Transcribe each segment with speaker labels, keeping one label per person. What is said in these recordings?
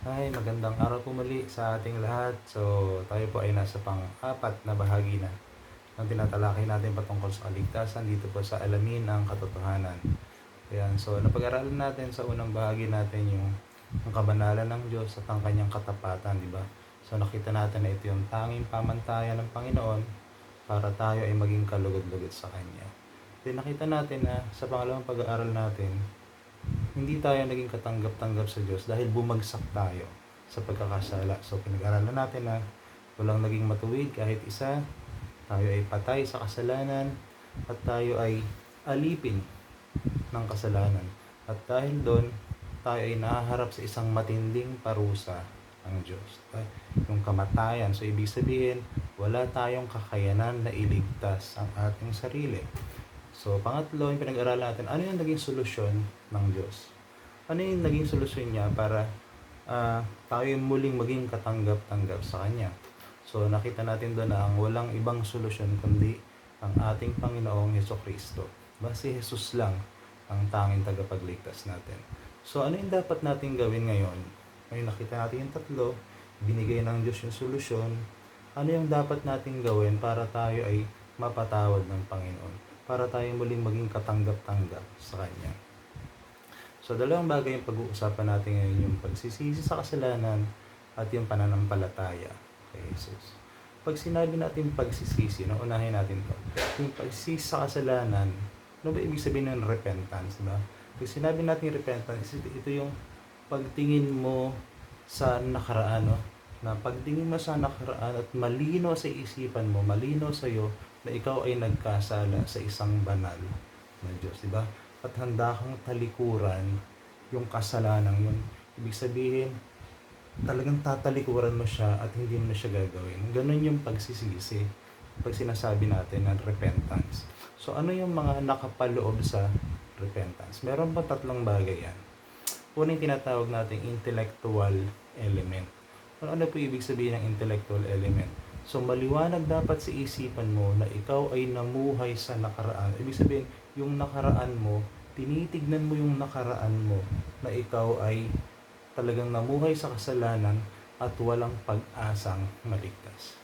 Speaker 1: Ay, magandang araw po muli sa ating lahat. So, tayo po ay nasa pang-apat na bahagi na ng tinatalakay natin patungkol sa kaligtasan dito po sa Alamin ang Katotohanan. Ayan, so napag-aralan natin sa unang bahagi natin yung kabanalan ng Diyos at ang kanyang katapatan, di ba? So, nakita natin na ito yung tanging pamantayan ng Panginoon para tayo ay maging kalugod-lugod sa Kanya. Then nakita natin na sa pangalawang pag-aaral natin, hindi tayo naging katanggap-tanggap sa Diyos dahil bumagsak tayo sa pagkakasala. So, pinag-aralan natin na walang naging matuwid kahit isa, tayo ay patay sa kasalanan, at tayo ay alipin ng kasalanan. At dahil doon, tayo ay nahaharap sa isang matinding parusa ng Diyos. Yung kamatayan. So, ibig sabihin, wala tayong kakayanan na iligtas ang ating sarili. So, pangatlo, yung pinag-aralan natin, ano yung naging solusyon ng Diyos? Ano yung naging solusyon niya para tayo muling maging katanggap-tanggap sa Kanya? So, nakita natin doon na ang walang ibang solusyon kundi ang ating Panginoong Hesukristo. Si Jesus lang ang tanging tagapagligtas natin. So, ano yung dapat natin gawin ngayon? Ngayon nakita natin yung tatlo, binigay ng Diyos yung solusyon. Ano yung dapat natin gawin para tayo ay mapatawad ng Panginoon? Para tayo muling maging katanggap-tanggap sa Kanya. So, dalawang bagay yung pag-uusapan natin ngayon, yung pagsisisi sa kasalanan at yung pananampalataya kay Jesus. Pag sinabi natin pagsisisi, unahin natin to. Yung pagsisisi sa kasalanan, ano ba ibig sabihin ng repentance, diba? Pag sinabi natin repentance, ito yung pagtingin mo sa nakaraan, no? Na pagtingin mo sa nakaraan at malino sa isipan mo, malino sa iyo na ikaw ay nagkasala sa isang banal na Diyos, di ba? At handa kang talikuran yung kasalanan yun. Ibig sabihin, talagang tatalikuran mo siya at hindi mo na siya gagawin. Ganun yung pagsisisi pag sinasabi natin ng repentance. So, ano yung mga nakapaloob sa repentance? Meron pa tatlong bagay yan. Una yung tinatawag nating intellectual element. Ano po ibig sabihin ng intellectual element? So, maliwanag dapat sa isipan mo na ikaw ay namuhay sa nakaraan. Ibig sabihin, yung nakaraan mo, tinitignan mo yung nakaraan mo na ikaw ay talagang namuhay sa kasalanan at walang pag-asang maligtas.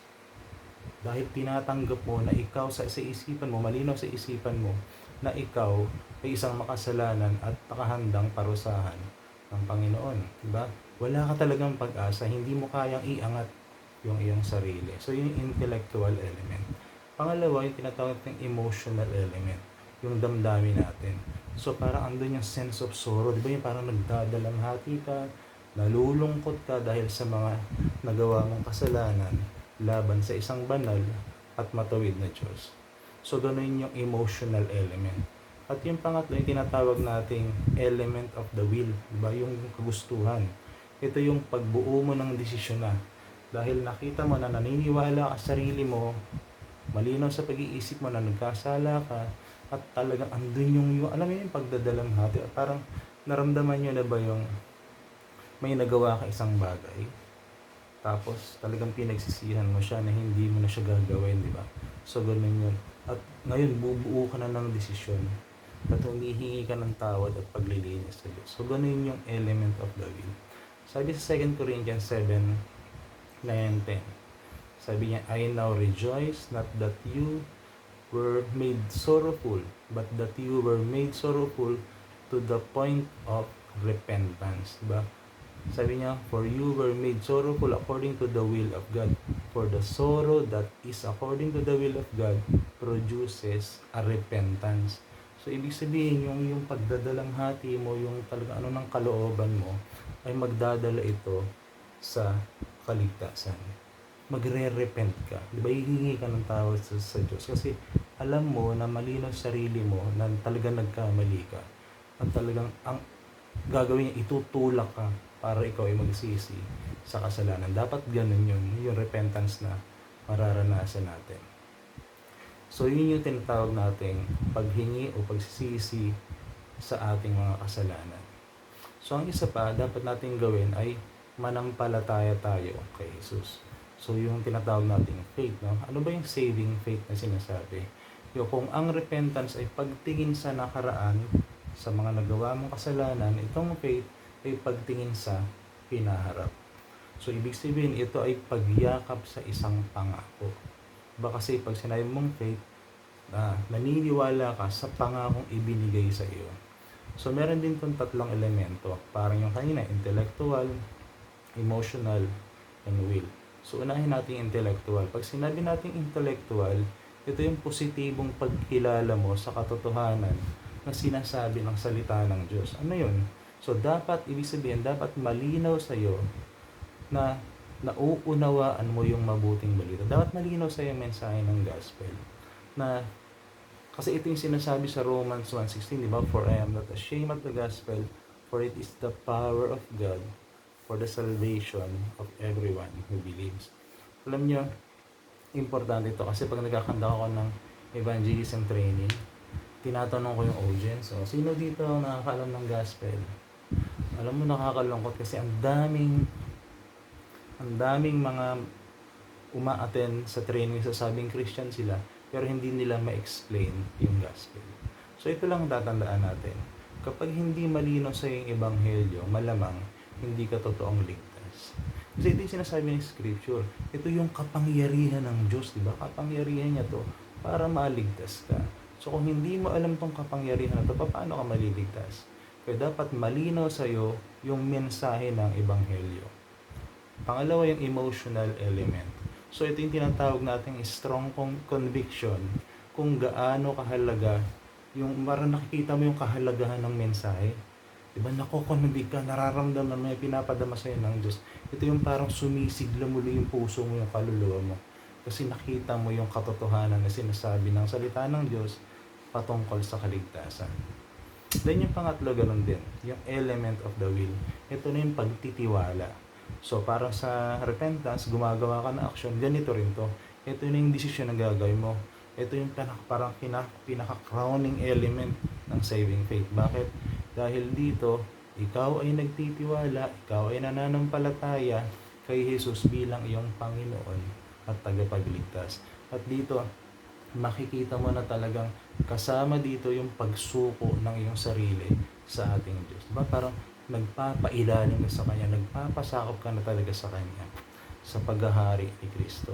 Speaker 1: Dahil tinatanggap mo na ikaw sa isipan mo, malinaw sa isipan mo, na ikaw ay isang makasalanan at nakahandang parusahan ng Panginoon. Diba? Wala ka talagang pag-asa, hindi mo kayang iangat yung iyong sarili. So, yung intellectual element. Pangalawa, yung tinatawag ng emotional element, yung damdamin natin. So, parang andun yung sense of sorrow. Di ba yung parang nagdadalamhati ka, nalulungkot ka dahil sa mga nagawa mong kasalanan laban sa isang banal at matuwid na Diyos. So, ganun yung emotional element. At yung pangatlo, yung tinatawag nating element of the will. Diba? Yung kagustuhan. Ito yung pagbuo mo ng desisyon na. Dahil nakita mo na naniniwala ka sa sarili mo, malinaw sa pag-iisip mo na nagkasala ka, at talagang andun yung alam mo yung pagdadalamhati. At parang naramdaman nyo na ba yung may nagawa ka isang bagay, tapos talagang pinagsisihan mo siya na hindi mo na siya gagawin, di ba? So, ganun yun. At ngayon, bubuo ka na ng desisyon at humihingi ka ng tawad at paglilinis sa Diyos. So, ganun yung element of the will. Sabi sa 2 Corinthians 7:9-10, sabi niya, I now rejoice, not that you were made sorrowful, but that you were made sorrowful to the point of repentance. Diba? Sabi niya, for you were made sorrowful according to the will of God. For the sorrow that is according to the will of God produces a repentance. So, ibig sabihin, yung pagdadalamhati mo, yung talaga ano ng kalooban mo, ay magdadala ito sa kaligtasan. Magre-repent ka. Di ba? Hihingi ka ng tawad sa Diyos. Kasi alam mo na malinaw sa sarili mo na talagang nagkamali ka. At talagang ang gagawin niya, itutulak ka para ikaw ay magsisi sa kasalanan. Dapat ganun yung repentance na mararanasan natin. So, yun yung tinatawag nating paghingi o pagsisisi sa ating mga kasalanan. So, ang isa pa, dapat nating gawin ay manampalataya tayo kay Jesus. So, yung tinatawag nating faith, no? Ano ba yung saving faith na sinasabi? Yung kung ang repentance ay pagtingin sa nakaraan, sa mga nagawa mong kasalanan, itong faith ay pagtingin sa hinaharap. So, ibig sabihin, ito ay pagyakap sa isang pangako. Kasi pag sinabi mong faith, naniniwala ka sa pangakong ibinigay sa iyo. So, meron din itong tatlong elemento. Parang yung kanina, intellectual, emotional, and will. So, unahin natin yung intellectual. Pag sinabi natin intellectual, ito yung positibong pagkilala mo sa katotohanan na sinasabi ng salita ng Diyos. Ano yun? So, ibig sabihin, dapat malinaw sa iyo na nauunawaan mo yung mabuting balita. Dapat malinaw sa iyo yung mensahe ng gospel. Kasi ito yung sinasabi sa Romans 1:16, di ba? For I am not ashamed of the gospel, for it is the power of God for the salvation of everyone who believes. Alam niyo, importante ito kasi pag nagkakanda ako ng evangelism training, tinatanong ko yung audience, sino dito ang nakakaalam ng gospel? Alam mo, nakakalungkot kasi ang daming mga uma-attend sa training sabing Christian sila, pero hindi nila ma-explain yung gospel. So ito lang tatandaan natin. Kapag hindi malinaw sa yung ebanghelyo, malamang hindi ka totoong ligtas. Kasi ito yung sinasabi ng scripture. Ito yung kapangyarihan ng Diyos, di ba? Kapangyarihan niya to para maligtas ka. So kung hindi mo alam tong kapangyarihan na to, paano ka maliligtas? Kaya dapat malinaw sa iyo yung mensahe ng ebanghelyo. Pangalawa, yung emotional element. So ito yung tinatawag nating strong conviction kung gaano kahalaga yung nakikita mo yung kahalagahan ng mensahe. Diba, nakokonvict ka, nararamdaman mo, pinapadama sa'yo ng Diyos. Ito yung parang sumisigla muli yung puso mo, yung kaluluwa mo. Kasi nakita mo yung katotohanan na sinasabi ng salita ng Diyos patungkol sa kaligtasan. Then yung pangatlo, ganun din, yung element of the will. Ito na yung pagtitiwala. So, para sa repentance, gumagawa ka ng action, ganito rin to. Ito na yung decision na gagawin mo. Ito yung parang pinaka-crowning element ng saving faith. Bakit? Dahil dito, ikaw ay nagtitiwala, ikaw ay nananampalataya kay Jesus bilang iyong Panginoon at tagapagligtas. At dito, makikita mo na talagang kasama dito yung pagsuko ng iyong sarili sa ating Diyos. Diba? Parang nagpapailalim ka sa Kanya, nagpapasakop ka na talaga sa Kanya sa paghahari ni Kristo.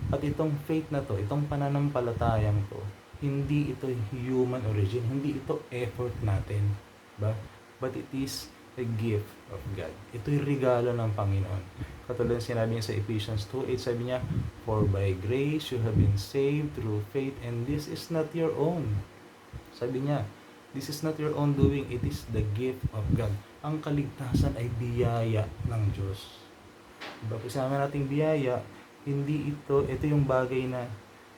Speaker 1: At itong faith na to, itong pananampalatayang to, hindi ito human origin, hindi ito effort natin, ba? But it is a gift of God. Ito'y regalo ng Panginoon. Katulad sinabi niya sa Ephesians 2:8, sabi niya, for by grace you have been saved through faith, and this is not your own. Sabi niya, this is not your own doing, it is the gift of God. Ang kaligtasan ay biyaya ng Diyos. Diba? Kung sinabi natin biyaya, ito yung bagay na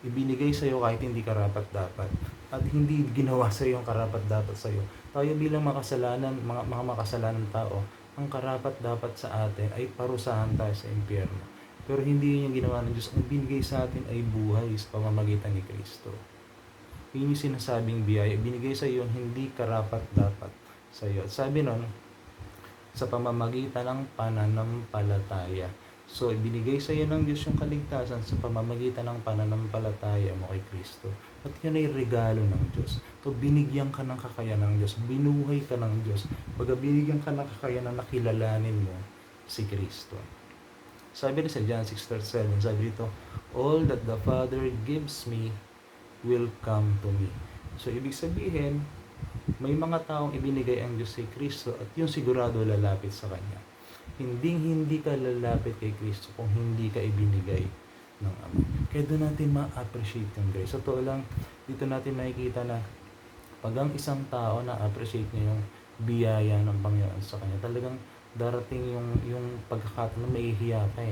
Speaker 1: ibinigay sa iyo kahit hindi karapat-dapat. At hindi ginawa sa iyo yung karapat-dapat sa iyo. Tayo bilang mga makasalanan tao, ang karapat-dapat sa atin ay parusahan tayo sa impyerno. Pero hindi yun yung ginawa ng Diyos. Ang binigay sa atin ay buhay sa pamamagitan ni Kristo. Yun yung sinasabing biyaya. Binigay sa iyo hindi karapat-dapat sa iyo. At sabi nun, sa pamamagitan ng pananampalataya. So, ibinigay sa iyo ng Diyos yung kaligtasan sa pamamagitan ng pananampalataya mo kay Kristo. At yun ay regalo ng Diyos. So, binigyan ka ng kakayanan ng Diyos. Binuhay ka ng Diyos. Pag binigyan ka ng kakayanan na kilalanin mo si Kristo. Sabi rin sa John 6:37, sabi dito, all that the Father gives me will come to me. So, ibig sabihin, may mga taong ibinigay ang Diyos kay Kristo at yung sigurado lalapit sa Kanya. Hindi ka lalapit kay Kristo kung hindi ka ibinigay ng Ama. Kaya doon natin ma-appreciate yung grace. Sa totoo lang, dito natin makikita na pag ang isang tao na-appreciate niya yung biyaya ng Panginoon sa kanya, talagang darating yung pagkakataon na maihiya ka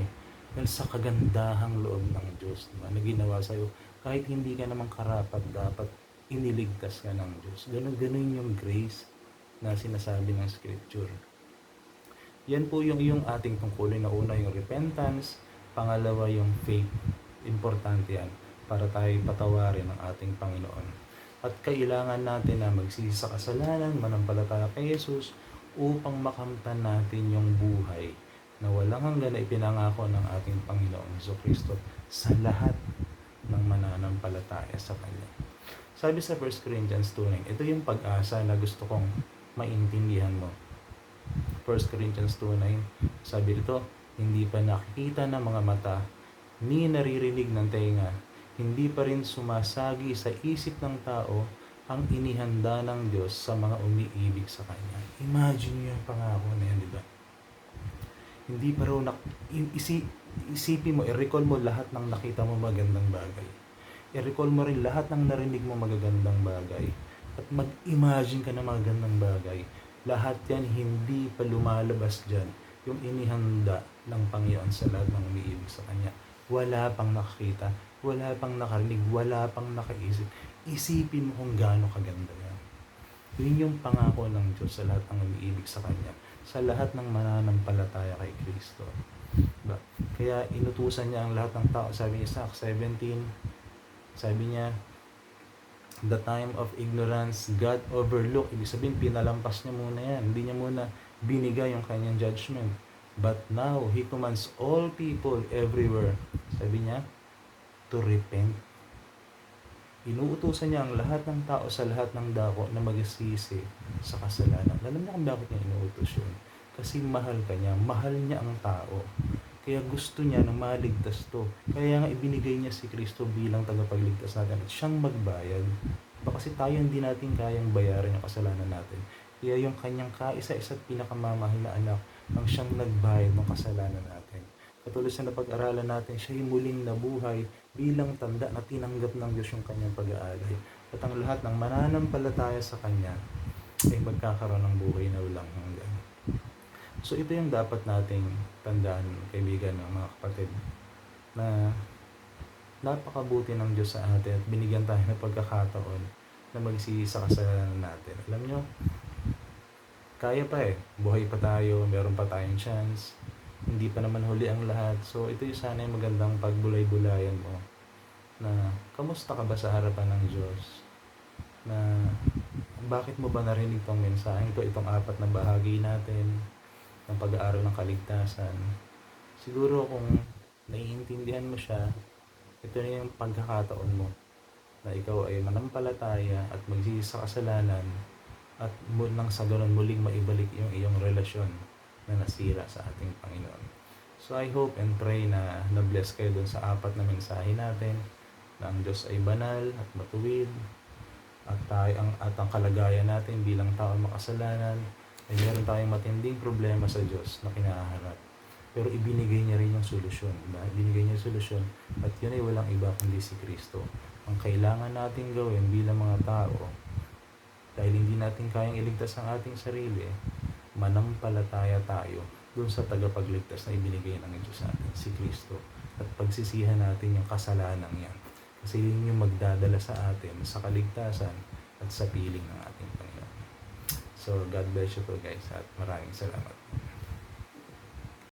Speaker 1: dahil sa kagandahang loob ng Diyos, diba, na ginawa sa'yo. Kahit hindi ka naman karapat, dapat iniligtas ka ng Diyos. Ganun yung grace na sinasabi ng Scripture. Yan po yung ating tungkulin na una, yung repentance. Pangalawa, yung faith. Importante yan para tayo patawarin ng ating Panginoon. At kailangan natin na magsisi sa kasalanan, manampalataya kay Jesus upang makamtan natin yung buhay na walang hanggan na ipinangako ng ating Panginoon Jesucristo sa lahat ng mananampalataya sa Kanya. Sabi sa 1 Corinthians 2:9, ito yung pag-asa na gusto kong maintindihan mo. 1 Corinthians 2:9. Sabi dito, hindi pa nakikita ng mga mata, ni naririnig ng tenga, hindi pa rin sumasagi sa isip ng tao ang inihanda ng Diyos sa mga umiibig sa Kanya. Imagine nyo yung pangako na yan, di ba? Hindi pa raw isipin mo, i-recall mo lahat ng nakita mo magandang bagay. I-recall mo rin lahat ng narinig mo magagandang bagay. At mag-imagine ka ng magagandang bagay. Lahat yan hindi pa lumalabas dyan yung inihanda ng Panginoon sa lahat ng umiibig sa Kanya. Wala pang nakakita, wala pang nakarinig, wala pang nakaisip. Isipin mo kung gaano kaganda yan. Yun yung pangako ng Diyos sa lahat ng umiibig sa Kanya, sa lahat ng mananampalataya kay Kristo. Diba? Kaya inutusan niya ang lahat ng tao. Sabi niya sa Acts 17, sabi niya, the time of ignorance God overlooked. Ibig sabihin, pinalampas niya muna yan. Hindi niya muna binigay yung kanyang judgment. But now, He commands all people everywhere, sabi niya, to repent. Inuutusan niya ang lahat ng tao sa lahat ng dako na magsisi sa kasalanan. Alam niya kung bakit niya inuutos yun? Kasi mahal ka niya. Mahal niya ang tao. Kaya gusto niya na maligtas to. Kaya nga ibinigay niya si Kristo bilang tagapagligtas natin at siyang magbayad. Kasi tayo hindi natin kayang bayaran yung kasalanan natin. Kaya yung kanyang kaisa-isa at pinakamamahal na anak ang siyang nagbayad ng kasalanan natin. Katulad sa napag-aralan natin, siya yung muling nabuhay bilang tanda na tinanggap ng Diyos yung kanyang pag-aalay. At ang lahat ng mananampalataya sa Kanya ay magkakaroon ng buhay na walang hanggan. So ito yung dapat nating tandaan, kaibigan ng mga kapatid, na napakabuti ng Diyos sa atin at binigyan tayo ng pagkakataon na magsisi sa kasalanan natin. Alam nyo, kaya pa buhay pa tayo, meron pa tayong chance, hindi pa naman huli ang lahat. So ito yung sana yung magandang pagbulay-bulayan mo, na kamusta ka ba sa harapan ng Diyos, na bakit mo ba narinig tong mensaheng ito, itong 4 na bahagi natin ng pag-aaral ng kaligtasan. Siguro kung naiintindihan mo siya, ito na yung pagkakataon mo na ikaw ay manampalataya at magsisi sa kasalanan at nang sa ganun muling maibalik yung iyong relasyon na nasira sa ating Panginoon. So I hope and pray na na-bless kayo dun sa 4 na mensahe natin, na ang Diyos ay banal at matuwid, at ang kalagayan natin bilang tao makasalanan ay meron tayong matinding problema sa Diyos na kinaharap. Pero ibinigay niya rin yung solusyon. Diba? Ibinigay niya yung solusyon at yun ay walang iba kundi si Kristo. Ang kailangan natin gawin bilang mga tao, dahil hindi natin kayang iligtas ang ating sarili, manampalataya tayo dun sa tagapagligtas na ibinigay ng Diyos sa atin, si Kristo. At pagsisihan natin yung kasalanan yan. Kasi yun yung magdadala sa atin sa kaligtasan at sa piling ng ating Panginoon. So, God bless you po guys at maraming salamat.